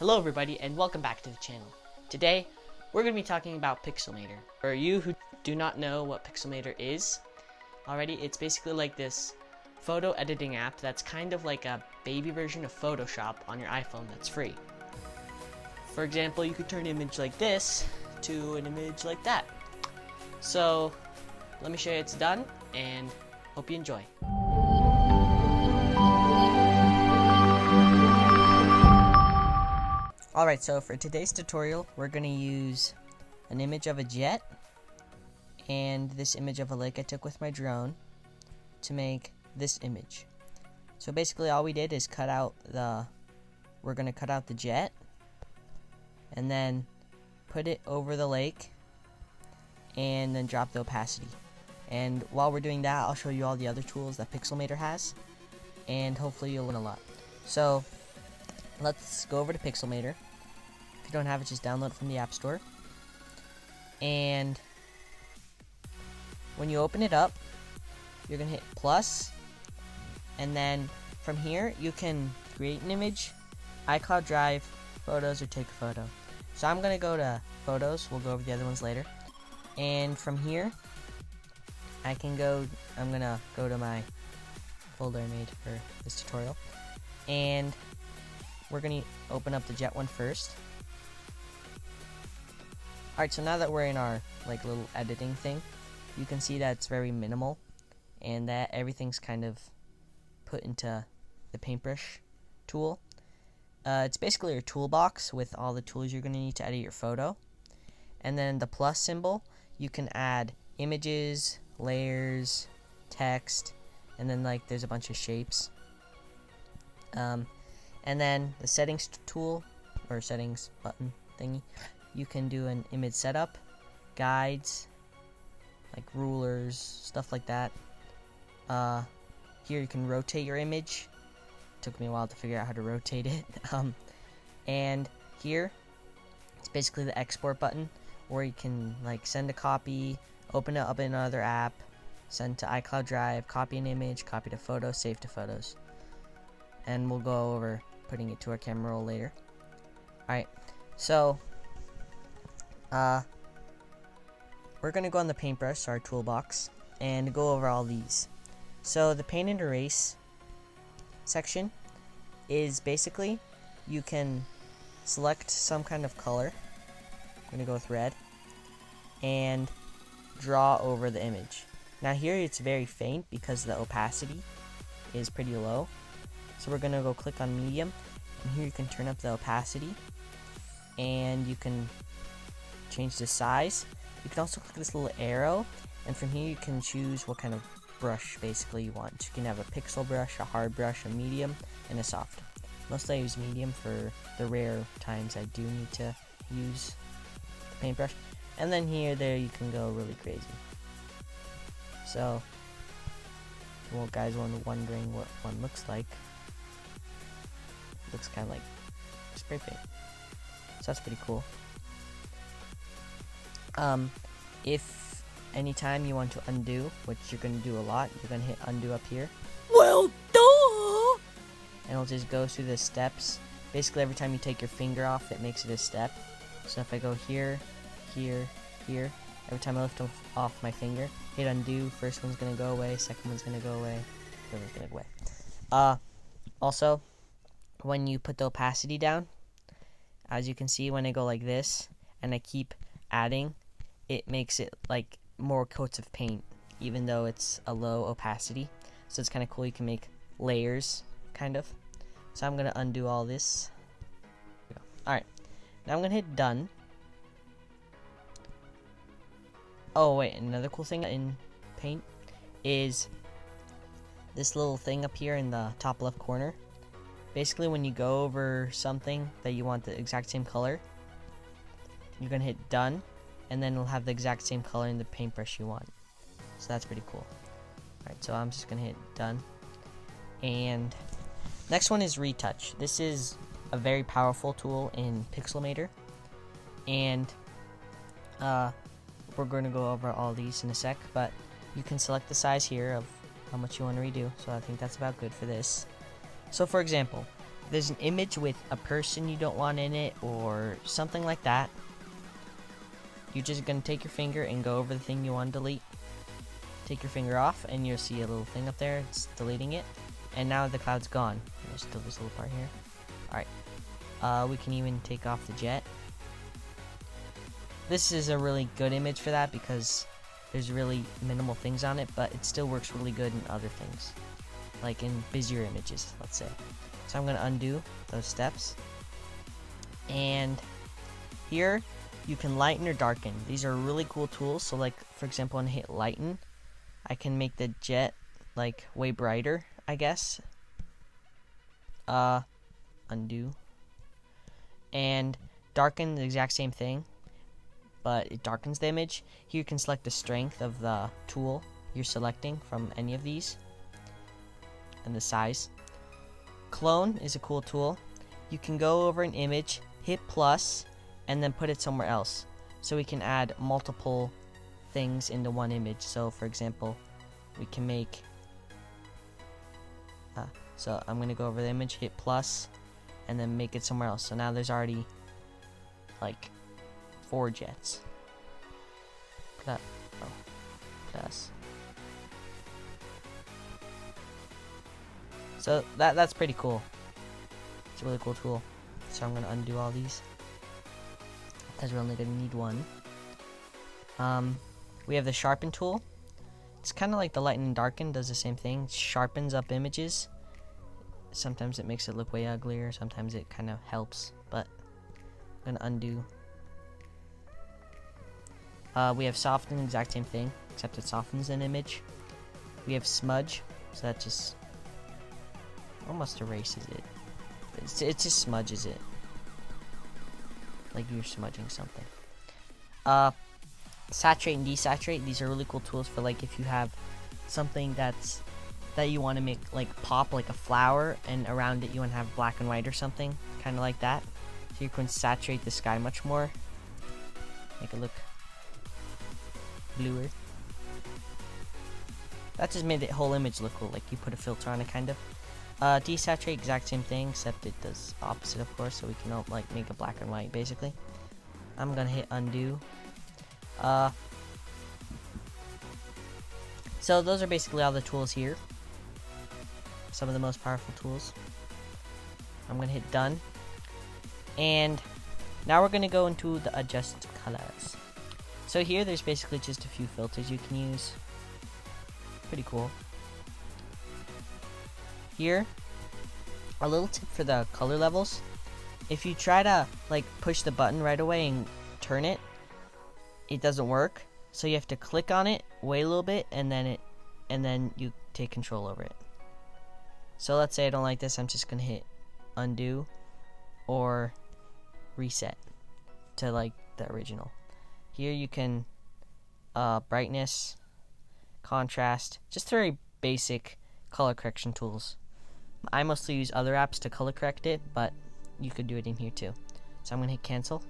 Hello everybody and welcome back to the channel. Today we're going to be talking about Pixelmator. For you who do not know what Pixelmator is already, it's basically like this photo editing app that's kind of like a baby version of Photoshop on your iPhone that's free. For example, you could turn an image like this to an image like that. So let me show you it's done and hope you enjoy. Alright, so for today's tutorial, we're going to use an image of a jet and this image of a lake I took with my drone to make this image. So basically all we did is we're going to cut out the jet and then put it over the lake and then drop the opacity. And while we're doing that, I'll show you all the other tools that Pixelmator has and hopefully you'll learn a lot. So let's go over to Pixelmator. If you don't have it, just download it from the App Store. And when you open it up, you're going to hit plus. And then from here, you can create an image, iCloud Drive, Photos, or take a photo. So I'm going to go to Photos. We'll go over the other ones later. And from here, I'm going to go to my folder I made for this tutorial. And we're going to open up the jet one first. Alright, so now that we're in our little editing thing, you can see that it's very minimal and that everything's kind of put into the paintbrush tool. It's basically your toolbox with all the tools you're going to need to edit your photo. And then the plus symbol, you can add images, layers, text, and then there's a bunch of shapes. And then the settings tool, or settings button thingy, you can do an image setup, guides, like rulers, stuff like that. Here you can rotate your image. Took me a while to figure out how to rotate it. And here, it's basically the export button, where you can send a copy, open it up in another app, send to iCloud Drive, copy an image, copy to photos, save to photos. And we'll go over putting it to our camera roll later. Alright, so we're going to go on the paintbrush, our toolbox, and go over all these. So the paint and erase section is basically, you can select some kind of color. I'm going to go with red, and draw over the image. Now here it's very faint because the opacity is pretty low. So we're going to go click on medium, and here you can turn up the opacity, and you can change the size. You can also click this little arrow, and from here you can choose what kind of brush basically you want. You can have a pixel brush, a hard brush, a medium, and a soft. Mostly I use medium for the rare times I do need to use the paintbrush. And then there you can go really crazy. So, if you guys are wondering what one looks like, looks kind of like spray paint. So that's pretty cool. If anytime you want to undo, which you're going to do a lot, you're going to hit undo up here. Well, duh! And it'll just go through the steps. Basically, every time you take your finger off, it makes it a step. So if I go here, here, here, every time I lift off my finger, hit undo, first one's going to go away, second one's going to go away, third one's going to go away. Also, when you put the opacity down, as you can see when I go like this and I keep adding, it makes it more coats of paint even though it's a low opacity. So it's kind of cool, you can make layers kind of. So I'm gonna undo all this. Alright, now I'm gonna hit done. Oh wait, another cool thing in paint is this little thing up here in the top left corner. Basically, when you go over something that you want the exact same color, you're going to hit done, and then it'll have the exact same color in the paintbrush you want. So that's pretty cool. Alright, so I'm just going to hit done. And next one is Retouch. This is a very powerful tool in Pixelmator. And we're going to go over all these in a sec, but you can select the size here of how much you want to redo. So I think that's about good for this. So for example, there's an image with a person you don't want in it or something like that, you're just gonna take your finger and go over the thing you want to delete. Take your finger off and you'll see a little thing up there. It's deleting it. And now the cloud's gone. There's still this little part here. Alright. We can even take off the jet. This is a really good image for that because there's really minimal things on it, but it still works really good in other things. Like in busier images, let's say. So I'm going to undo those steps. And here, you can lighten or darken. These are really cool tools. So like, for example, when I hit lighten, I can make the jet like way brighter, I guess. Undo. And darken, the exact same thing, but it darkens the image. Here you can select the strength of the tool you're selecting from any of these, and the size. Clone is a cool tool. You can go over an image, hit plus, and then put it somewhere else. So we can add multiple things into one image. So for example, we can make so I'm gonna go over the image, hit plus, and then make it somewhere else. So now there's already like 4 jets. Plus. So that's pretty cool. It's a really cool tool. So I'm gonna undo all these because we're only gonna need one. We have the sharpen tool. It's kind of like the lighten and darken, does the same thing. It sharpens up images. Sometimes it makes it look way uglier, sometimes it kind of helps, but I'm gonna undo. We have soften, exact same thing, except it softens an image. We have smudge, so that just almost erases it. It just smudges it, like you're smudging something. Saturate and desaturate, these are really cool tools for like if you have something that you want to make like pop, like a flower, and around it you want to have black and white or something, kind of like that. So you can saturate the sky much more, make it look bluer. That just made the whole image look cool, like you put a filter on it, kind of. Desaturate, exact same thing, except it does opposite, of course, so we can like make it black and white, basically. I'm gonna hit undo. So those are basically all the tools here. Some of the most powerful tools. I'm gonna hit done. And now we're gonna go into the adjust colors. So here there's basically just a few filters you can use. Pretty cool. Here, a little tip for the color levels. If you try to like push the button right away and turn it, it doesn't work. So you have to click on it, wait a little bit, and then you take control over it. So let's say I don't like this, I'm just gonna hit undo or reset to like the original. Here you can brightness, contrast, just very basic color correction tools. I mostly use other apps to color correct it, but you could do it in here too. So I'm gonna hit cancel.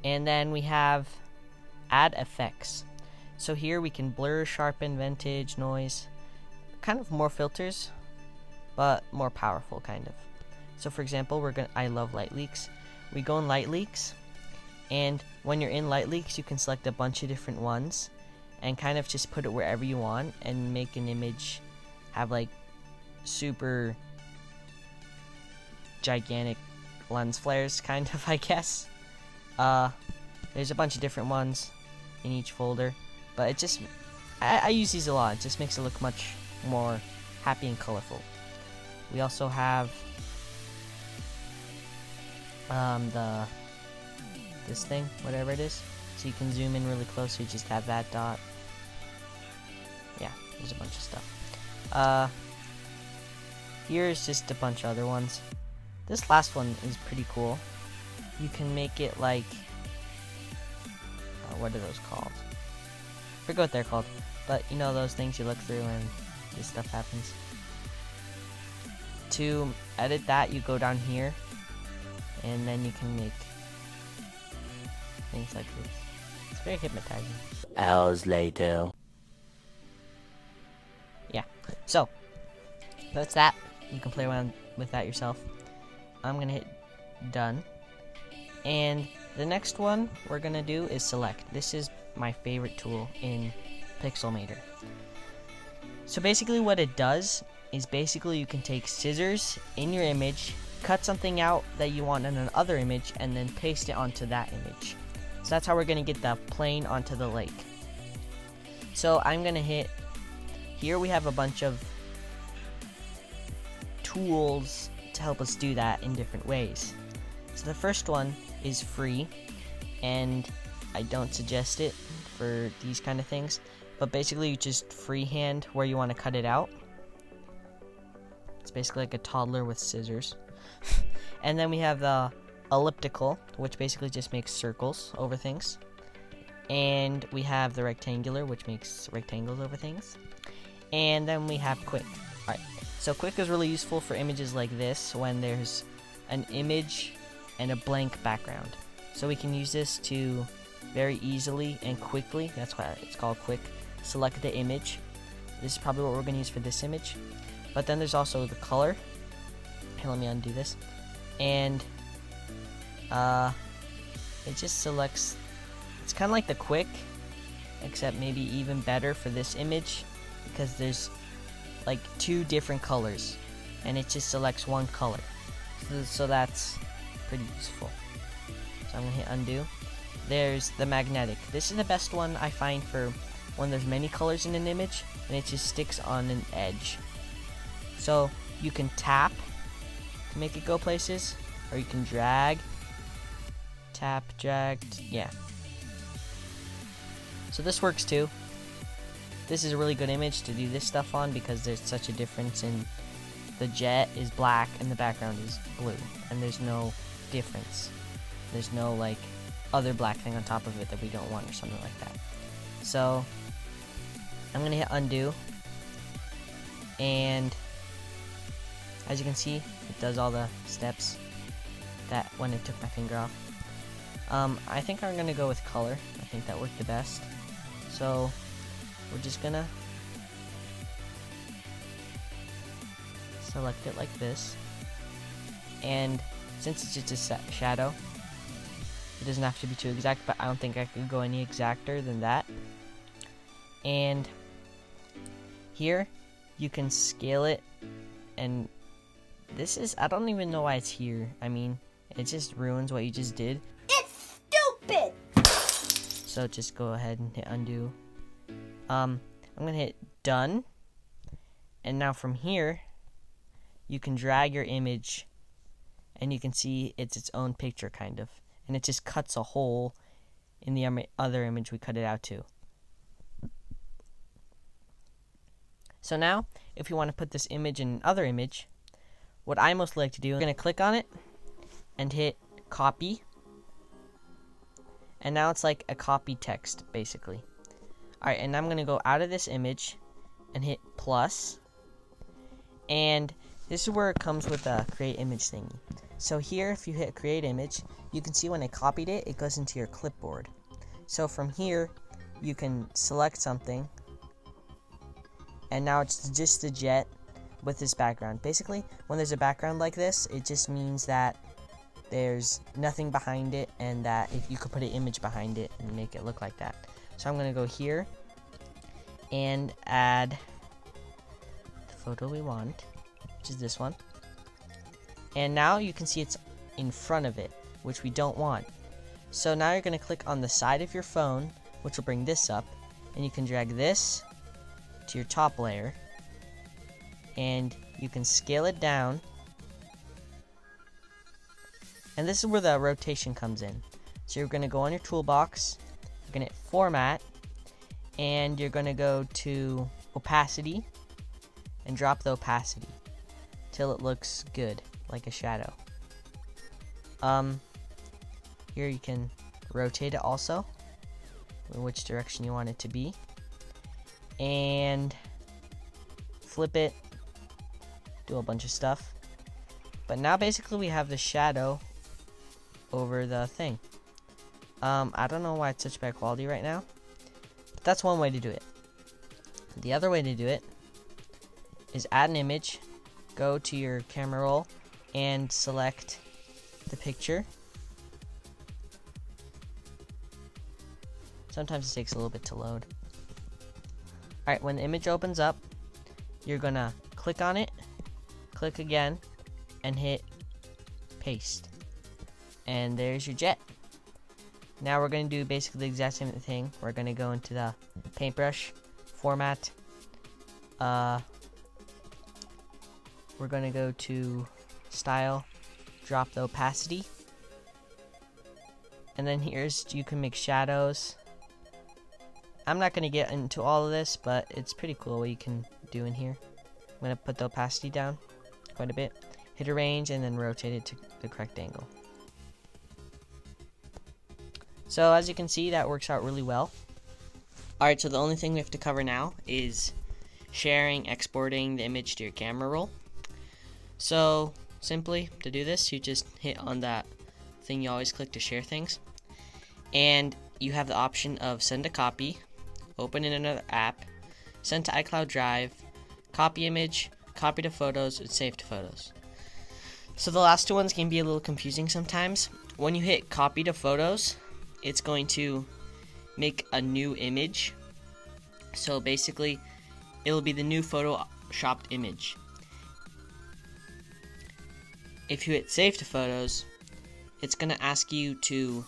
And then we have add effects. So here we can blur, sharpen, vintage, noise, kind of more filters, but more powerful, kind of. So for example, I love light leaks. We go in light leaks, and when you're in light leaks, you can select a bunch of different ones and kind of just put it wherever you want and make an image have like super gigantic lens flares, kind of, I guess. There's a bunch of different ones in each folder, but it just, I use these a lot. It just makes it look much more happy and colorful. We also have this thing, whatever it is, so you can zoom in really close, so you just have that dot. Yeah, there's a bunch of stuff. Here's just a bunch of other ones. This last one is pretty cool. You can make it like, what are those called? I forget what they're called, but you know those things you look through and this stuff happens. To edit that, you go down here, and then you can make things like this. It's very hypnotizing. Hours later. Yeah, so that's that. You can play around with that yourself. I'm gonna hit done. And the next one we're gonna do is select. This is my favorite tool in Pixelmator. So basically what it does is basically you can take scissors in your image, cut something out that you want in another image, and then paste it onto that image. So that's how we're gonna get the plane onto the lake. So I'm gonna hit, here we have a bunch of tools to help us do that in different ways. So the first one is free, and I don't suggest it for these kind of things, but basically you just freehand where you want to cut it out. It's basically like a toddler with scissors. And then we have the elliptical, which basically just makes circles over things. And we have the rectangular, which makes rectangles over things. And then we have quick. Alright, so quick is really useful for images like this when there's an image and a blank background. So we can use this to very easily and quickly, that's why it's called quick, select the image. This is probably what we're going to use for this image. But then there's also the color. Here, let me undo this. And it just selects, it's kind of like the quick, except maybe even better for this image, because there's like 2 different colors, and it just selects one color. So that's pretty useful. So I'm going to hit undo. There's the magnetic. This is the best one I find for when there's many colors in an image, and it just sticks on an edge. So you can tap to make it go places, or you can drag, tap, drag, yeah. So this works too. This is a really good image to do this stuff on because there's such a difference in the jet is black and the background is blue, and there's no difference. There's no like other black thing on top of it that we don't want or something like that. So I'm gonna hit undo, and as you can see, it does all the steps that when it took my finger off. I think I'm gonna go with color. I think that worked the best. So we're just gonna select it like this, and since it's just a shadow, it doesn't have to be too exact, but I don't think I could go any exacter than that. And here you can scale it, and this is, I don't even know why it's here. I mean, it just ruins what you just did. It's stupid! So just go ahead and hit undo. I'm gonna hit done, and now from here you can drag your image, and you can see it's its own picture kind of, and it just cuts a hole in the other image we cut it out to. So now if you want to put this image in another image, what I most like to do, I'm gonna click on it and hit copy, and now it's like a copy text basically. Alright, and I'm gonna go out of this image and hit plus, and this is where it comes with a create image thingy. So here, if you hit create image, you can see when I copied it, it goes into your clipboard. So from here, you can select something, and now it's just the jet with this background. Basically, when there's a background like this, it just means that there's nothing behind it, and that if you could put an image behind it and make it look like that. So I'm gonna go here and add the photo we want, which is this one. And now you can see it's in front of it, which we don't want. So now you're gonna click on the side of your phone, which will bring this up, and you can drag this to your top layer, and you can scale it down. And this is where the rotation comes in. So you're gonna go on your toolbox, you're gonna hit format, and you're gonna go to opacity and drop the opacity till it looks good, like a shadow. Here you can rotate it also, in which direction you want it to be, and flip it, do a bunch of stuff. But now basically we have the shadow over the thing. I don't know why it's such bad quality right now, but that's one way to do it. The other way to do it is add an image, go to your camera roll and select the picture. Sometimes it takes a little bit to load. Alright, when the image opens up, you're gonna click on it, click again, and hit paste. And there's your jet. Now we're gonna do basically the exact same thing. We're gonna go into the paintbrush format. We're gonna go to style, drop the opacity, and then you can make shadows. I'm not gonna get into all of this, but it's pretty cool what you can do in here. I'm gonna put the opacity down quite a bit, hit arrange, and then rotate it to the correct angle. So as you can see, that works out really well. Alright, so the only thing we have to cover now is sharing, exporting the image to your camera roll. So simply, to do this, you just hit on that thing you always click to share things, and you have the option of send a copy, open in another app, send to iCloud Drive, copy image, copy to photos, and save to photos. So the last two ones can be a little confusing sometimes. When you hit copy to photos, it's going to make a new image. So basically, it'll be the new photoshopped image. If you hit save to photos, it's going to ask you to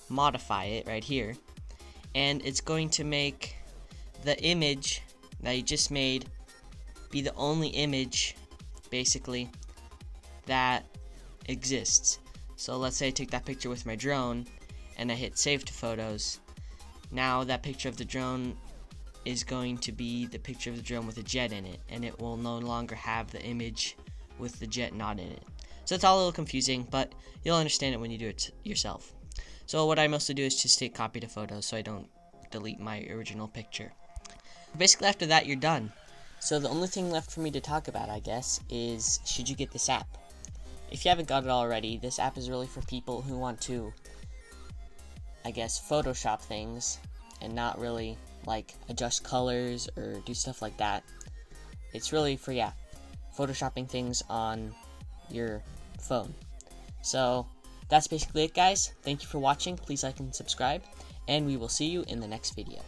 modify it right here, and it's going to make the image that you just made be the only image basically that exists. So let's say I take that picture with my drone and I hit save to photos. Now that picture of the drone is going to be the picture of the drone with a jet in it, and it will no longer have the image with the jet not in it. So it's all a little confusing, but you'll understand it when you do it yourself. So what I mostly do is just take copy to photos so I don't delete my original picture. Basically after that, you're done. So the only thing left for me to talk about, I guess, is should you get this app? If you haven't got it already, this app is really for people who want to, I guess, Photoshop things and not really like adjust colors or do stuff like that. It's really for, Photoshopping things on your phone. So that's basically it, guys. Thank you for watching. Please like and subscribe, and we will see you in the next video.